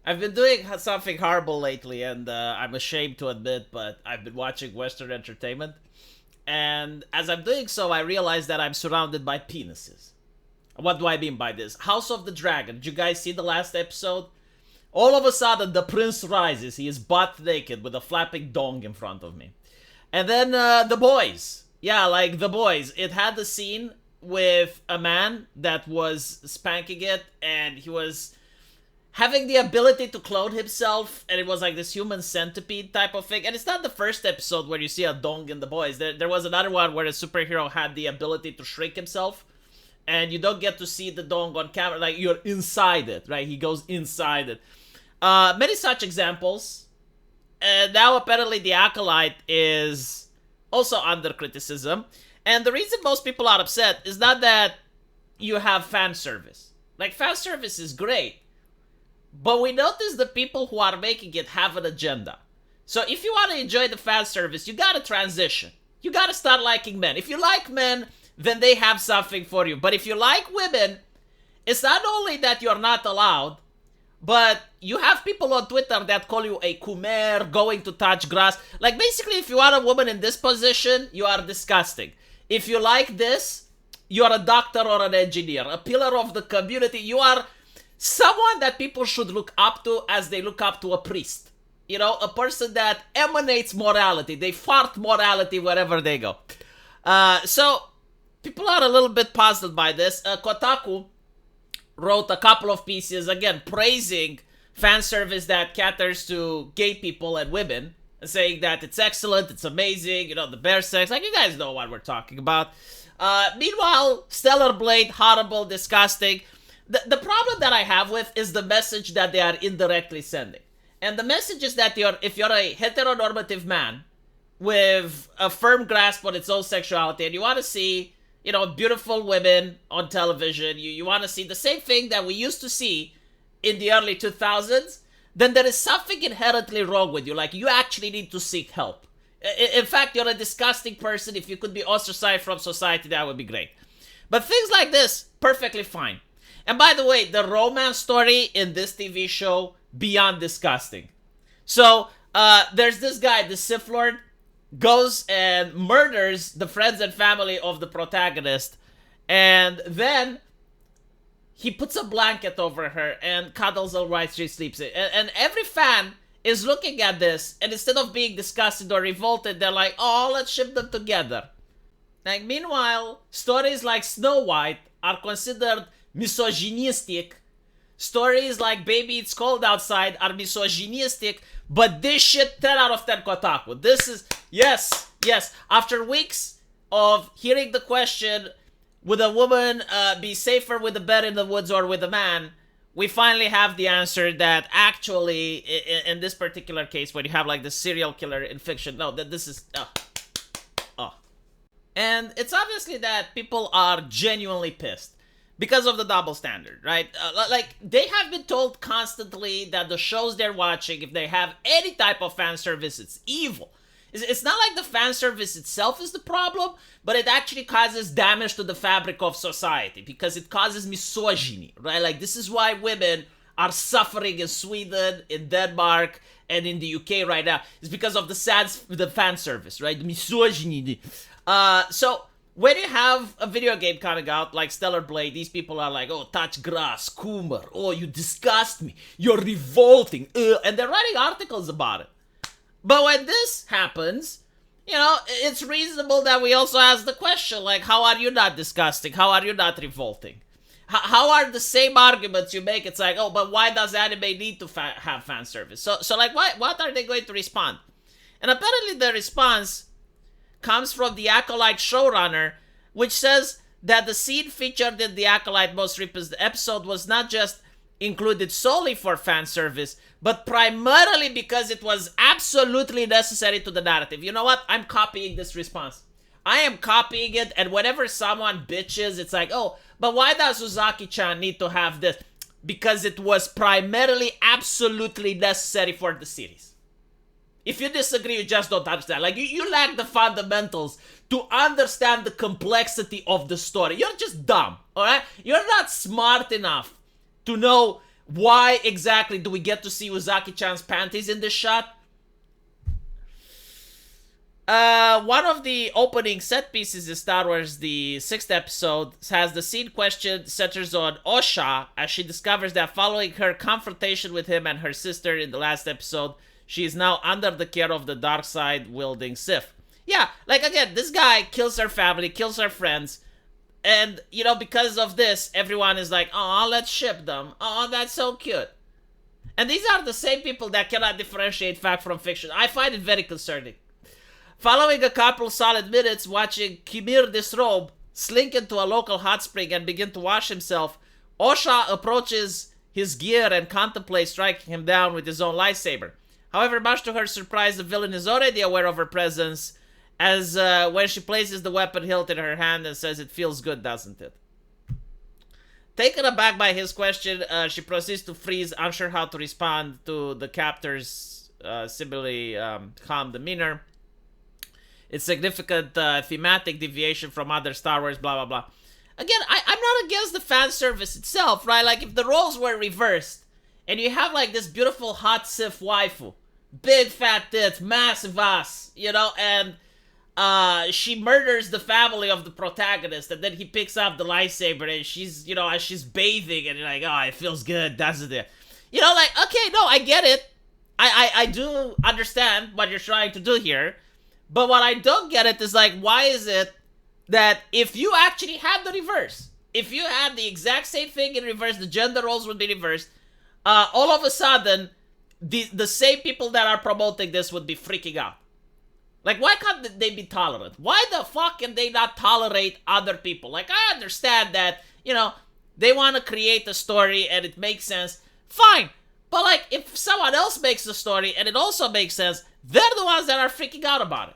I've been doing something horrible lately, and I'm ashamed to admit, but I've been watching Western entertainment. And as I'm doing so, I realize that I'm surrounded by penises. What do I mean by this? House of the Dragon. Did you guys see the last episode? All of a sudden, the prince rises. He is butt naked with a flapping dong in front of me. And then the boys. Yeah, like the boys. It had the scene with a man that was spanking it, and he was having the ability to clone himself, and it was like this human centipede type of thing. And it's not the first episode where you see a dong in the boys. There was another one where a superhero had the ability to shrink himself, and you don't get to see the dong on camera. Like, you're inside it, right? He goes inside it. Many such examples. And now apparently the Acolyte is also under criticism. And the reason most people are upset is not that you have fan service. Like, fan service is great. But we notice the people who are making it have an agenda. So if you want to enjoy the fan service, you gotta transition. You gotta start liking men. If you like men, then they have something for you. But if you like women, it's not only that you're not allowed, but you have people on Twitter that call you a kumer, going to touch grass. Like, basically, if you are a woman in this position, you are disgusting. If you like this, you're a doctor or an engineer, a pillar of the community. You are someone that people should look up to as they look up to a priest. You know, a person that emanates morality. They fart morality wherever they go. So, people are a little bit puzzled by this. Kotaku wrote a couple of pieces, again, praising fan service that caters to gay people and women, saying that it's excellent, it's amazing, you know, the bear sex, like, you guys know what we're talking about. Meanwhile, Stellar Blade, horrible, disgusting. The problem that I have with is the message that they are indirectly sending. And the message is that if you're a heteronormative man with a firm grasp on its own sexuality and you want to see, you know, beautiful women on television, you want to see the same thing that we used to see in the early 2000s, then there is something inherently wrong with you. Like, you actually need to seek help. In fact, you're a disgusting person. If you could be ostracized from society, that would be great. But things like this, perfectly fine. And by the way, the romance story in this TV show, beyond disgusting. So, there's this guy, the Sith Lord, goes and murders the friends and family of the protagonist, and then he puts a blanket over her and cuddles her while she sleeps. And every fan is looking at this, and instead of being disgusted or revolted, they're like, oh, let's ship them together. Like, meanwhile, stories like Snow White are considered misogynistic. Stories like Baby It's Cold Outside are misogynistic, but this shit 10 out of 10 Kotaku. This is, yes. After weeks of hearing the question, would a woman be safer with a bed in the woods or with a man? We finally have the answer that actually, in this particular case, when you have like the serial killer in fiction, no, that this is, And it's obviously that people are genuinely pissed because of the double standard, right? Like, they have been told constantly that the shows they're watching, if they have any type of fan service, it's evil. It's not like the fan service itself is the problem, but it actually causes damage to the fabric of society because it causes misogyny, right? Like, this is why women are suffering in Sweden, in Denmark, and in the UK right now. It's because of the fan service, right? The misogyny. So when you have a video game coming out like Stellar Blade, these people are like, oh, touch grass, Coomer, oh, you disgust me, you're revolting, and they're writing articles about it. But when this happens, you know, it's reasonable that we also ask the question, like, how are you not disgusting? How are you not revolting? How are the same arguments you make? It's like, oh, but why does anime need to have fan service? So like, what are they going to respond? And apparently the response comes from the Acolyte showrunner, which says that the scene featured in the Acolyte most recent episode was not just included solely for fan service, but primarily because it was absolutely necessary to the narrative. You know what? I'm copying this response. I am copying it, and whenever someone bitches, it's like, oh, but why does Uzaki-chan need to have this? Because it was primarily absolutely necessary for the series. If you disagree, you just don't understand. Like, you lack the fundamentals to understand the complexity of the story. You're just dumb, alright? You're not smart enough to know Why exactly do we get to see Uzaki-chan's panties in this shot? One of the opening set pieces in Star Wars, the 6th episode, has the scene question centers on Osha as she discovers that following her confrontation with him and her sister in the last episode, she is now under the care of the dark side wielding Sith. Yeah, like again, this guy kills her family, kills her friends, and, you know, because of this, everyone is like, oh, let's ship them. Oh, that's so cute. And these are the same people that cannot differentiate fact from fiction. I find it very concerning. Following a couple solid minutes watching Kimir disrobe, slink into a local hot spring and begin to wash himself, Osha approaches his gear and contemplates striking him down with his own lightsaber. However, much to her surprise, the villain is already aware of her presence, as when she places the weapon hilt in her hand and says, "It feels good, doesn't it?" Taken aback by his question, she proceeds to freeze, unsure how to respond to the captor's similarly calm demeanor. It's significant thematic deviation from other Star Wars, blah, blah, blah. Again, I'm not against the fan service itself, right? Like, if the roles were reversed, and you have, like, this beautiful hot Sith waifu, big fat tits, massive ass, you know, and she murders the family of the protagonist, and then he picks up the lightsaber, and she's, you know, as she's bathing, and you're like, oh, it feels good, doesn't it? You know, like, okay, no, I get it. I do understand what you're trying to do here. But what I don't get it is, like, why is it that if you actually had the reverse, if you had the exact same thing in reverse, the gender roles would be reversed, all of a sudden, the same people that are promoting this would be freaking out. Like, why can't they be tolerant? Why the fuck can they not tolerate other people? Like, I understand that, you know, they want to create a story and it makes sense. Fine. But, like, if someone else makes a story and it also makes sense, they're the ones that are freaking out about it.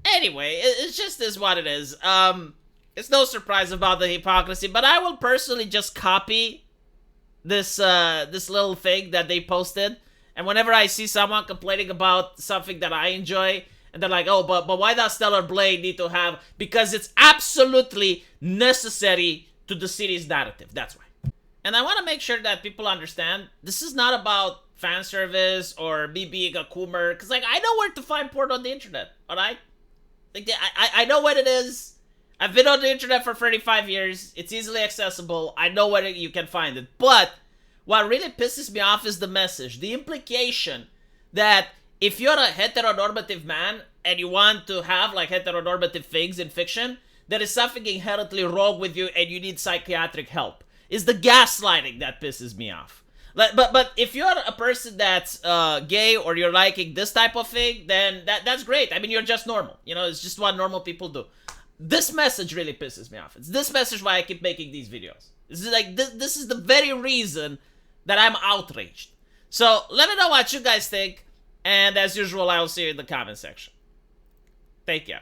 Anyway, it's just is what it is. It's no surprise about the hypocrisy, but I will personally just copy this little thing that they posted. And whenever I see someone complaining about something that I enjoy, and they're like, oh, but why does Stellar Blade need to have... Because it's absolutely necessary to the series narrative. That's why. And I want to make sure that people understand, this is not about fan service or me being a coomer. Because, like, I know where to find porn on the internet, alright? Like, I know what it is. I've been on the internet for 35 years. It's easily accessible. I know where you can find it. But what really pisses me off is the message. The implication that if you're a heteronormative man and you want to have, like, heteronormative things in fiction, there is something inherently wrong with you and you need psychiatric help. It's the gaslighting that pisses me off. Like, but if you're a person that's gay or you're liking this type of thing, then that's great. I mean, you're just normal. You know, it's just what normal people do. This message really pisses me off. It's this message why I keep making these videos. This is like this is the very reason that I'm outraged. So let me know what you guys think, and as usual, I will see you in the comment section. Take care.